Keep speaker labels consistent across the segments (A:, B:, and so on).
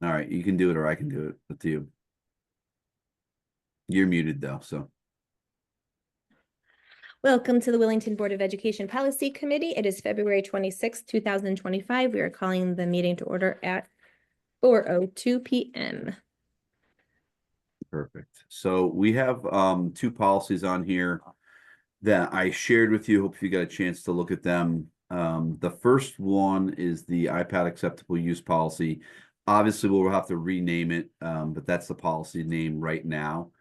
A: All right, you can do it or I can do it with you. You're muted though, so.
B: Welcome to the Willington Board of Education Policy Committee. It is February 26th, 2025. We are calling the meeting to order at 4:02 p.m.
A: Perfect. So we have two policies on here that I shared with you. Hope you got a chance to look at them. The first one is the iPad acceptable use policy. Obviously, we'll have to rename it, but that's the policy name right now.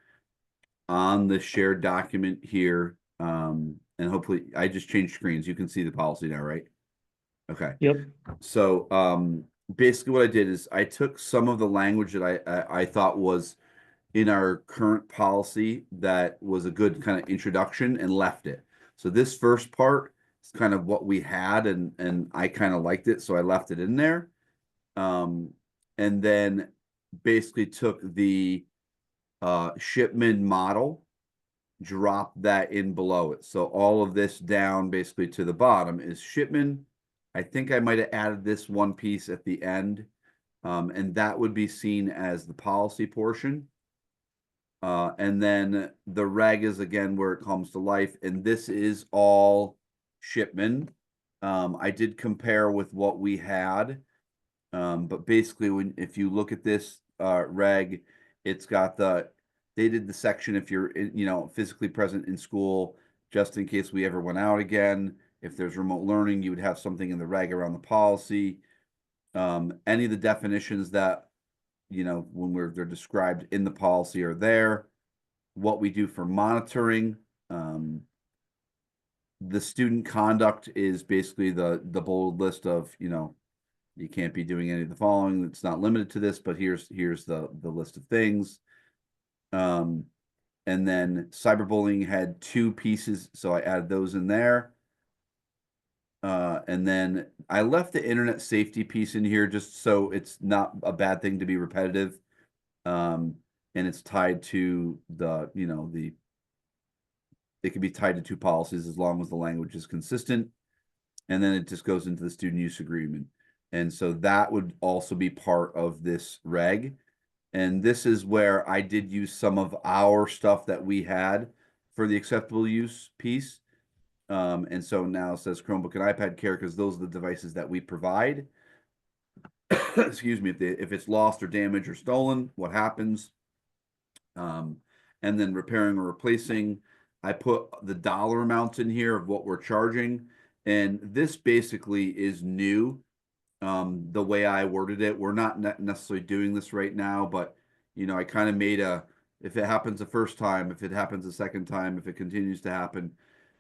A: On the shared document here, and hopefully I just changed screens. You can see the policy now, right? Okay.
C: Yep.
A: So basically what I did is I took some of the language that I thought was in our current policy that was a good kind of introduction and left it. So this first part is kind of what we had and I kind of liked it, so I left it in there. And then basically took the shipment model, dropped that in below it. So all of this down basically to the bottom is shipment. I think I might have added this one piece at the end, and that would be seen as the policy portion. And then the reg is again where it comes to life, and this is all shipment. I did compare with what we had, but basically if you look at this reg, it's got they did the section if you're physically present in school, just in case we ever went out again. If there's remote learning, you would have something in the reg around the policy. Any of the definitions that when they're described in the policy are there. What we do for monitoring, the student conduct is basically the bold list of you can't be doing any of the following. It's not limited to this, but here's the list of things. And then cyberbullying had two pieces, so I added those in there. And then I left the internet safety piece in here just so it's not a bad thing to be repetitive. And it's tied to it can be tied to two policies as long as the language is consistent. And then it just goes into the student use agreement. And so that would also be part of this reg. And this is where I did use some of our stuff that we had for the acceptable use piece. And so now it says Chromebook and iPad care because those are the devices that we provide. Excuse me, if it's lost or damaged or stolen, what happens? And then repairing or replacing. I put the dollar amounts in here of what we're charging. And this basically is new. The way I worded it, we're not necessarily doing this right now, but I kind of made if it happens the first time, if it happens the second time, if it continues to happen,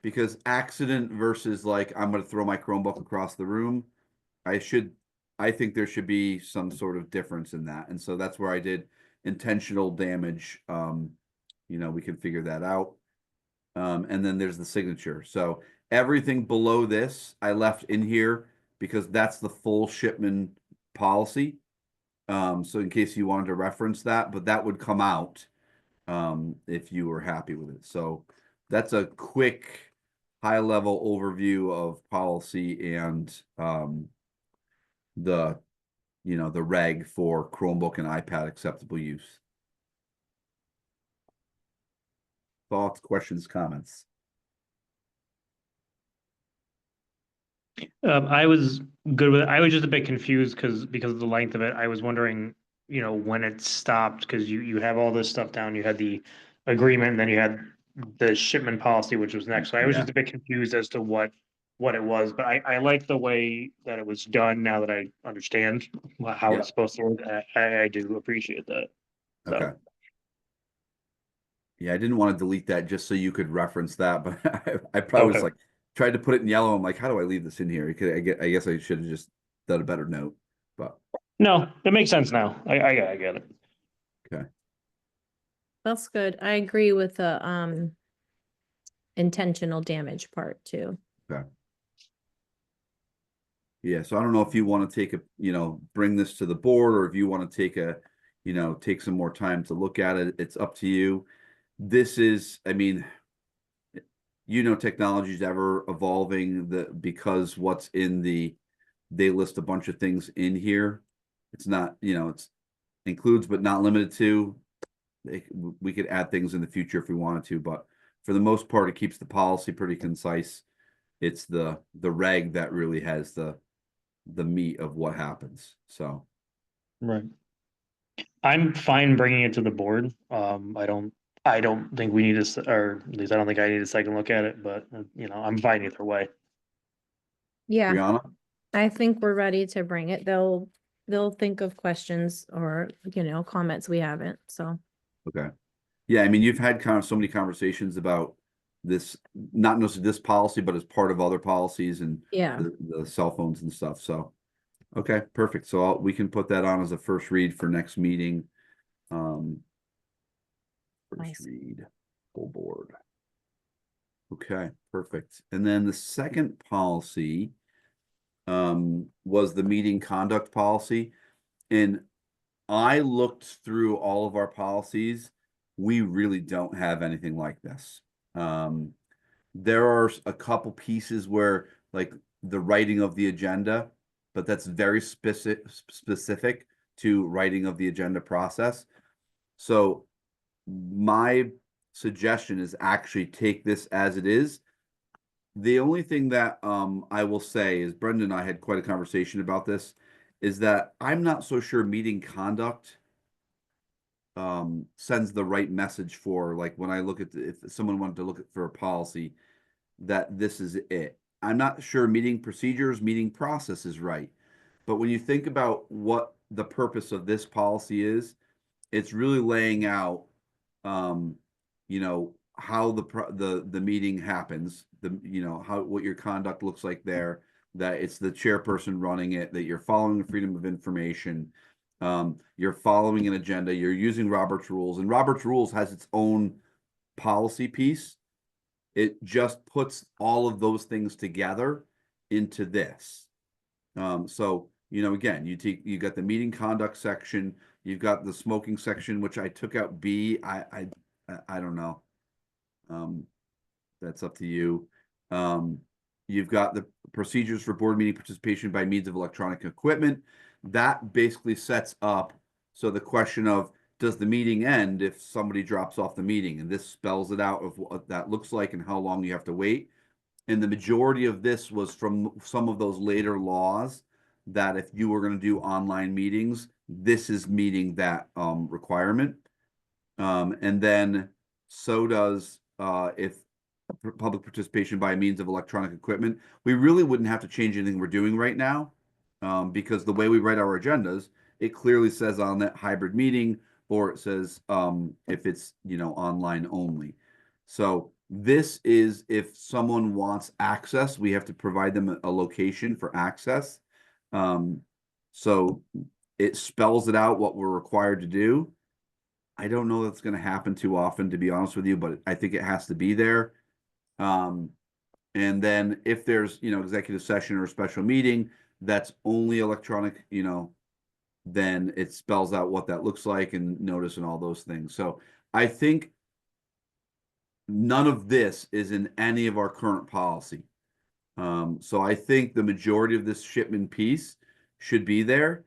A: because accident versus like I'm going to throw my Chromebook across the room, I think there should be some sort of difference in that. And so that's where I did intentional damage. We can figure that out. And then there's the signature. So everything below this I left in here because that's the full shipment policy. So in case you wanted to reference that, but that would come out if you were happy with it. So that's a quick high-level overview of policy and the reg for Chromebook and iPad acceptable use. Thoughts, questions, comments?
C: I was good with it. I was just a bit confused because of the length of it. I was wondering, when it stopped because you have all this stuff down. You had the agreement, and then you had the shipment policy, which was next. So I was just a bit confused as to what it was. But I like the way that it was done now that I understand how it's supposed to work. I do appreciate that. So.
A: Okay. Yeah, I didn't want to delete that just so you could reference that, but I probably was like tried to put it in yellow. I'm like, how do I leave this in here? I guess I should have just done a better note, but
C: no, it makes sense now. I get it.
A: Okay.
B: That's good. I agree with the intentional damage part too.
A: Okay. Yeah, so I don't know if you want to take bring this to the board or if you want to take some more time to look at it. It's up to you. This is, technology is ever evolving because what's in they list a bunch of things in here. It's not, includes but not limited to. We could add things in the future if we wanted to, but for the most part, it keeps the policy pretty concise. It's the reg that really has the meat of what happens. So,
C: Right. I'm fine bringing it to the board. I don't think we need or at least I don't think I need a second look at it, but I'm fine either way.
B: Yeah,
A: Brianna,
B: I think we're ready to bring it. They'll think of questions or, comments we haven't, so.
A: okay, yeah. I mean, you've had kind of so many conversations about this, not necessarily this policy, but as part of other policies and
B: Yeah.
A: the cell phones and stuff. So, okay, perfect. So we can put that on as a first read for next meeting. First
B: Nice.
A: read, full board. Okay, perfect. And then the second policy was the meeting conduct policy. And I looked through all of our policies. We really don't have anything like this. There are a couple pieces where like the writing of the agenda, but that's very specific to writing of the agenda process. So my suggestion is actually take this as it is. The only thing that I will say is Brendan and I had quite a conversation about this, is that I'm not so sure meeting conduct sends the right message for, like, when I look at if someone wanted to look at for a policy, that this is it. I'm not sure meeting procedures, meeting process is right. But when you think about what the purpose of this policy is, it's really laying out um, how the meeting happens, how what your conduct looks like there, that it's the chairperson running it, that you're following the freedom of information, you're following an agenda, you're using Robert's rules, and Robert's rules has its own policy piece. It just puts all of those things together into this. So again, you got the meeting conduct section, you've got the smoking section, which I took out B. I don't know. That's up to you. You've got the procedures for board meeting participation by means of electronic equipment. That basically sets up, so the question of, does the meeting end if somebody drops off the meeting? And this spells it out of what that looks like and how long you have to wait. And the majority of this was from some of those later laws that if you were going to do online meetings, this is meeting that requirement. And then so does if public participation by means of electronic equipment. We really wouldn't have to change anything we're doing right now, because the way we write our agendas, it clearly says on that hybrid meeting, or it says if it's online only. So this is if someone wants access, we have to provide them a location for access. So it spells it out what we're required to do. I don't know that's going to happen too often, to be honest with you, but I think it has to be there. And then if there's, executive session or a special meeting that's only electronic, then it spells out what that looks like and notice and all those things. So I think none of this is in any of our current policy. So I think the majority of this shipment piece should be there.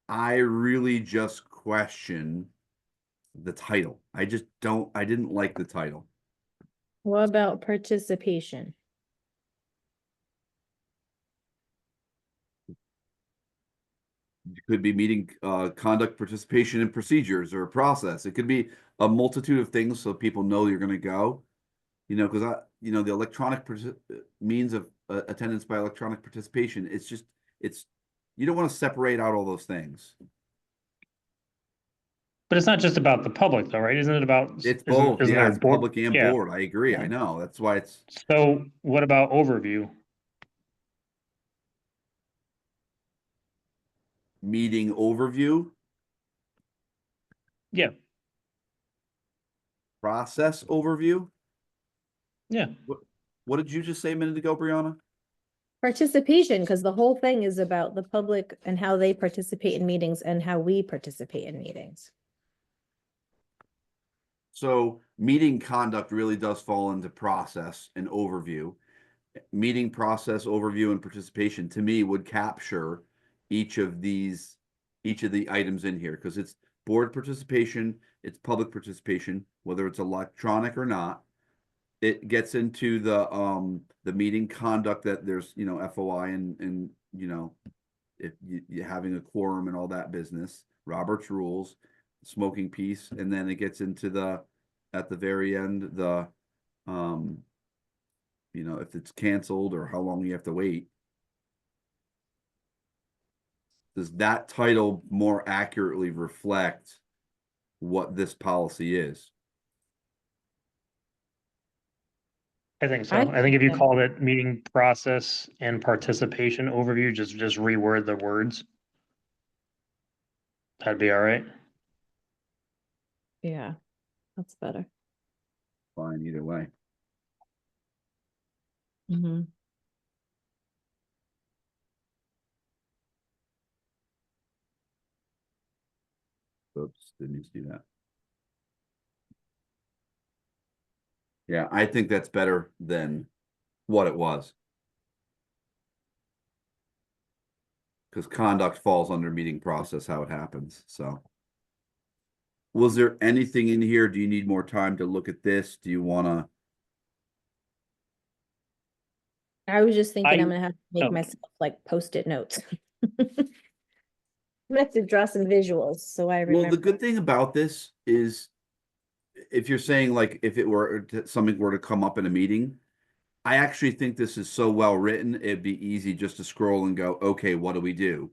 A: I really just question the title. I didn't like the title.
B: What about participation?
A: It could be meeting conduct, participation, and procedures or process. It could be a multitude of things so people know you're going to go. Because the electronic means of attendance by electronic participation. It's you don't want to separate out all those things.
C: But it's not just about the public though, right? Isn't it about?
A: It's both.
C: Isn't
A: Yeah,
C: there
A: it's
C: board?
A: public and
C: Yeah.
A: board. I agree.
C: Yeah.
A: I know. That's why it's
C: So what about overview?
A: meeting overview,
C: Yeah.
A: process overview.
C: Yeah.
A: What did you just say a minute ago, Brianna?
B: Participation, because the whole thing is about the public and how they participate in meetings and how we participate in meetings.
A: So meeting conduct really does fall into process and overview. Meeting process, overview, and participation to me would capture each of the items in here, because board participation, it's public participation, whether it's electronic or not. It gets into the meeting conduct that there's, you know, FOI and you know, if you having a quorum and all that business, Robert's rules, smoking piece, and then it gets into at the very end, um, you know, if it's canceled or how long you have to wait. Does that title more accurately reflect what this policy is?
C: I think so.
B: I
C: I think if you
B: think
C: called it meeting process and participation overview, just reword the words. That'd be all right.
B: Yeah, that's better.
A: Fine, either way.
B: Mm-hmm.
A: Oops, didn't see that. Yeah, I think that's better than what it was. Because conduct falls under meeting process, how it happens, so. Was there anything in here? Do you need more time to look at this? Do you wanna?
B: I was just thinking
C: I-
B: I'm gonna have to make
C: oh.
B: myself like Post-it notes. I'm gonna have to draw some visuals, so I
A: Well, the
B: remember.
A: good thing about this is if you're saying like if it were something were to come up in a meeting, I actually think this is so well written, it'd be easy just to scroll and go, okay, what do we do?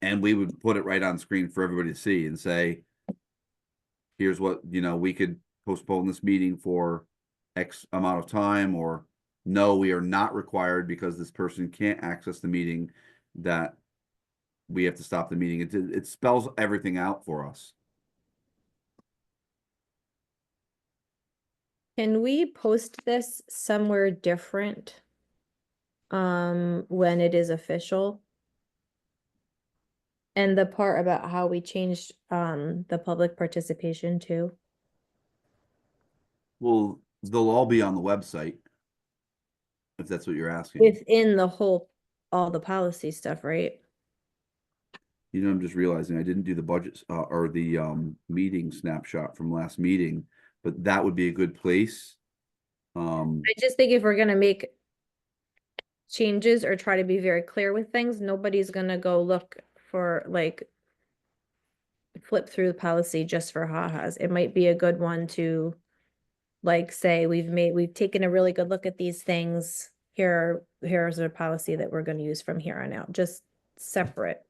A: And we would put it right on screen for everybody to see and say, here's what, you know, we could postpone this meeting for X amount of time, or no, we are not required because this person can't access the meeting, that we have to stop the meeting. It spells everything out for us.
B: Can we post this somewhere different? When it is official? And the part about how we changed, the public participation too?
A: Well, they'll all be on the website, if that's what you're asking.
B: Within the whole, all the policy stuff, right?
A: You know, I'm just realizing I didn't do the budget or the meeting snapshot from last meeting, but that would be a good place.
B: I just think if we're gonna make changes or try to be very clear with things, nobody's gonna go look for like flip through the policy just for ha-has. It might be a good one to like say we've taken a really good look at these things. Here's a policy that we're gonna use from here on out, just separate.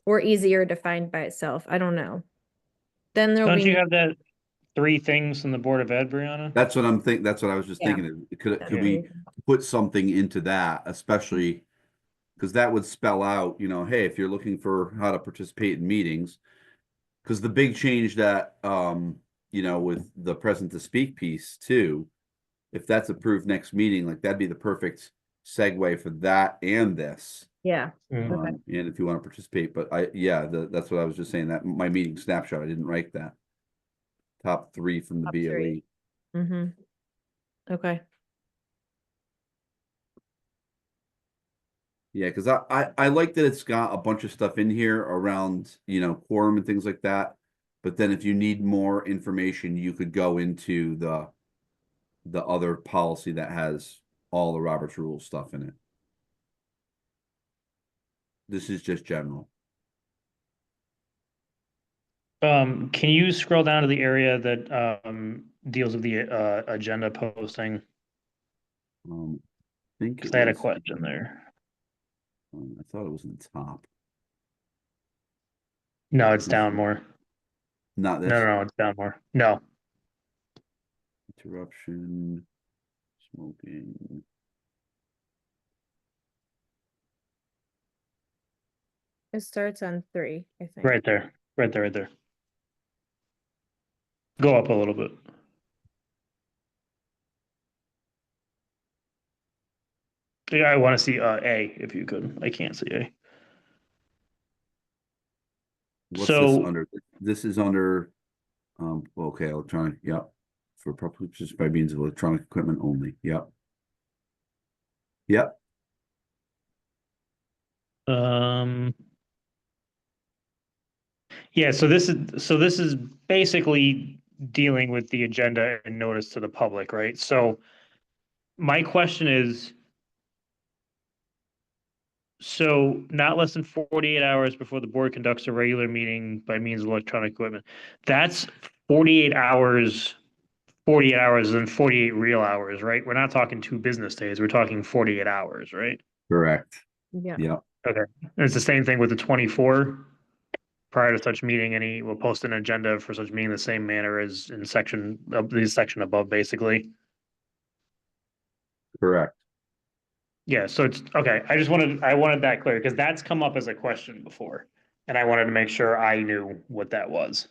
B: Or easier to find by itself. I don't know. Then there'll
C: Don't
B: be
C: you have that 3 things from the Board of Ed, Brianna?
A: that's what I'm thinking. That's what I was just
B: Yeah.
A: thinking. Could we put something into that, especially because that would spell out, you know, hey, if you're looking for how to participate in meetings, because the big change that you know, with the present to speak piece too, if that's approved next meeting, like that'd be the perfect segue for that and this.
B: Yeah.
C: Mm.
B: Okay.
A: And if you want to participate, but that's what I was just saying, that my meeting snapshot, I didn't write that. Top 3 from the
B: Top
A: BOE.
B: 3. Mm-hmm. Okay.
A: Yeah, because I like that it's got a bunch of stuff in here around, you know, quorum and things like that. But then if you need more information, you could go into the other policy that has all the Robert's Rules stuff in it. This is just general.
C: Can you scroll down to the area that deals with the agenda posting?
A: I think
C: Because
A: it
C: I had a
A: was.
C: question there.
A: I thought it was in the top.
C: No, it's down more.
A: Not
C: No,
A: this.
C: no, no, it's down more. No.
A: Interruption. Smoking.
B: It starts on 3, I think.
C: Right there. Right there, right there. Go up a little bit. Yeah, I want to see A if you could. I can't see A.
A: What's this
C: So
A: under? This is under okay, electronic, yep. For purposes by means of electronic equipment only. Yep. Yep.
C: um Yeah, so this is basically dealing with the agenda and notice to the public, right? So my question is, so not less than 48 hours before the board conducts a regular meeting by means of electronic equipment. That's 48 hours, 48 hours and 48 real hours, right? We're not talking 2 business days. We're talking 48 hours, right?
A: Correct.
B: Yeah.
A: Yeah.
C: Okay. And it's the same thing with the 24. Prior to such meeting, any will post an agenda for such meeting the same manner as in section of the section above, basically.
A: Correct.
C: Yeah, so it's okay. I wanted that clear because that's come up as a question before. And I wanted to make sure I knew what that was.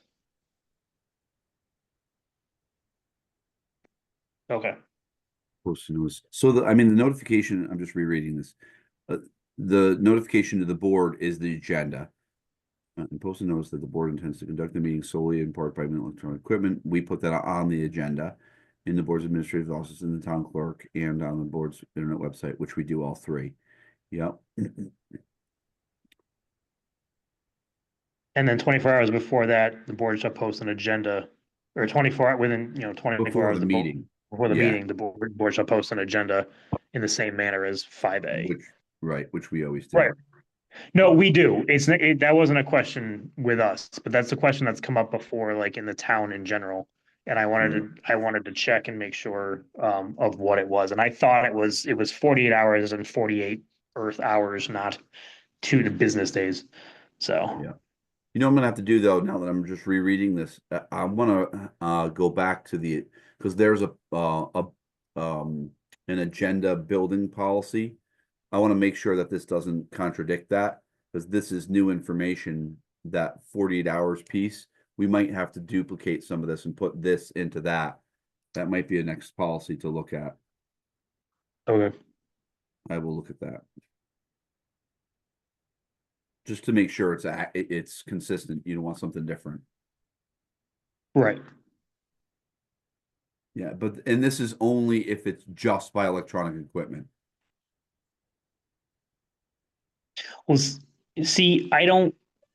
C: Okay.
A: Post notice. So I mean, the notification, I'm just rereading this. Uh, the notification to the board is the agenda. And post a notice that the board intends to conduct the meeting solely in part by electronic equipment. We put that on the agenda in the board's administrative office, in the town clerk, and on the board's internet website, which we do all three. Yep.
C: And then 24 hours before that, the board shall post an agenda or 24 within, 24
A: Before
C: hours
A: the meeting.
C: before the
A: Yeah.
C: meeting, the board shall post an agenda in the same manner as 5A.
A: Which we always do.
C: Right. No, we do. That wasn't a question with us, but that's a question that's come up before, like in the town in general. And I wanted to check and make sure of what it was. And I thought it was 48 hours and 48 Earth hours, not 2 business days. So
A: Yeah. You know what I'm gonna have to do though, now that I'm just rereading this, I wanna go back to because there's an agenda building policy. I want to make sure that this doesn't contradict that, because this is new information, that 48 hours piece. We might have to duplicate some of this and put this into that. That might be a next policy to look at.
C: okay.
A: I will look at that. Just to make sure it's consistent. You don't want something different.
C: Right.
A: Yeah, and this is only if it's just by electronic equipment.
C: Well, see,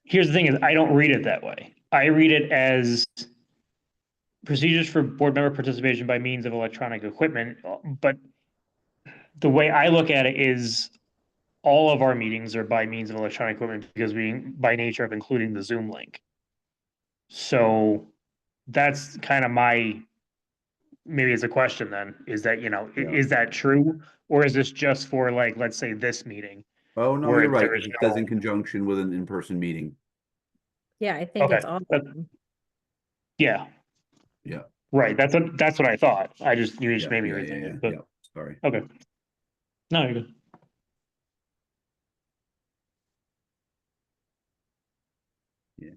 C: here's the thing is I don't read it that way. I read it as procedures for board member participation by means of electronic equipment. But the way I look at it is all of our meetings are by means of electronic equipment because we, by nature of including the Zoom link. So that's kind of maybe it's a question then, is that,
A: Yeah.
C: is that true? Or is this just for like, let's say this meeting?
A: Oh, no,
C: Where
A: you're right,
C: there is
A: because it says
C: no,
A: in conjunction with an in-person meeting.
B: Yeah, I think
C: okay,
B: it's all of them.
C: yeah,
A: Yeah.
C: right. That's what I thought. You just
A: Yeah,
C: made me
A: yeah,
C: rethink
A: yeah,
C: it,
A: yeah.
C: but
A: Sorry.
C: okay. No, you're good.
A: Yeah.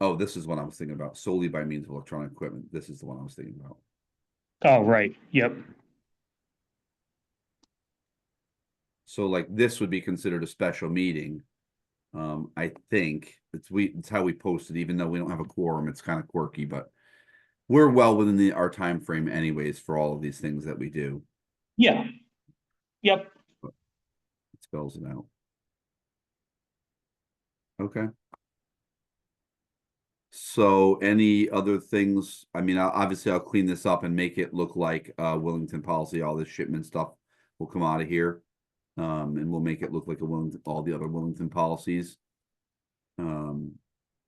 A: Oh, this is what I was thinking about. Solely by means of electronic equipment. This is the one I was thinking about.
C: Oh, right. Yep.
A: So like this would be considered a special meeting. I think it's how we posted, even though we don't have a quorum. It's kind of quirky, but we're well within our time frame anyways for all of these things that we do.
C: Yeah. Yep.
A: It spells it out. Okay. So any other things? I mean, obviously I'll clean this up and make it look like Willington policy. All this shipment stuff will come out of here. And we'll make it look like all the other Willington policies.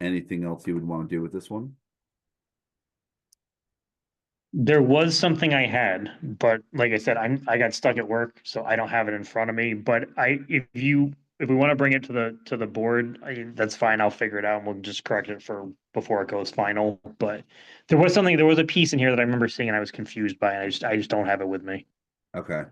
A: Anything else you would want to do with this one?
C: There was something I had, but like I said, I got stuck at work, so I don't have it in front of me. But if we want to bring it to the board, that's fine. I'll figure it out and we'll just correct it for before it goes final. But there was a piece in here that I remember seeing and I was confused by, and I just don't have it with me.
A: Okay.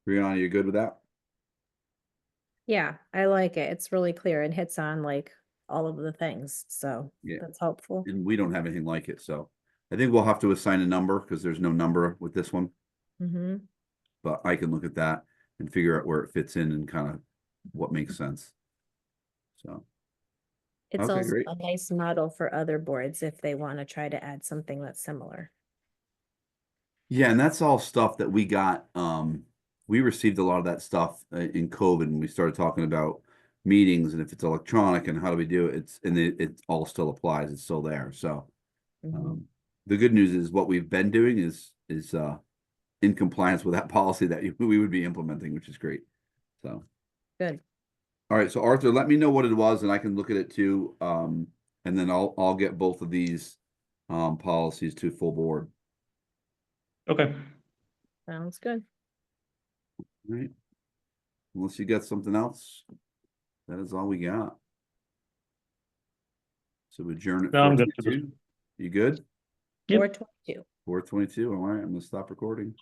A: Brianna, you good with that?
B: Yeah, I like it. It's really clear and hits on like all of the things. So
A: Yeah.
B: that's helpful.
A: And we don't have anything like it, so I think we'll have to assign a number because there's no number with this one.
B: Mm-hmm.
A: But I can look at that and figure out where it fits in and kind of what makes sense. So,
B: It's
A: Okay,
B: also
A: great.
B: a nice model for other boards if they want to try to add something that's similar.
A: Yeah, and that's all stuff that we got. We received a lot of that stuff in COVID, and we started talking about meetings and if it's electronic and how do we do it. It all still applies. It's still there. So
B: Mhm.
A: the good news is what we've been doing is in compliance with that policy that we would be implementing, which is great. So
B: Good.
A: all right, so Arthur, let me know what it was, and I can look at it too. And then I'll get both of these policies to full board.
C: Okay.
B: Sounds good.
A: Right. Unless you got something else, that is all we got. So adjourn at
C: No, I'm good for this.
A: 4:22. You good?
C: Yep.
B: 422.
A: 4:22. All right, I'm gonna stop recording.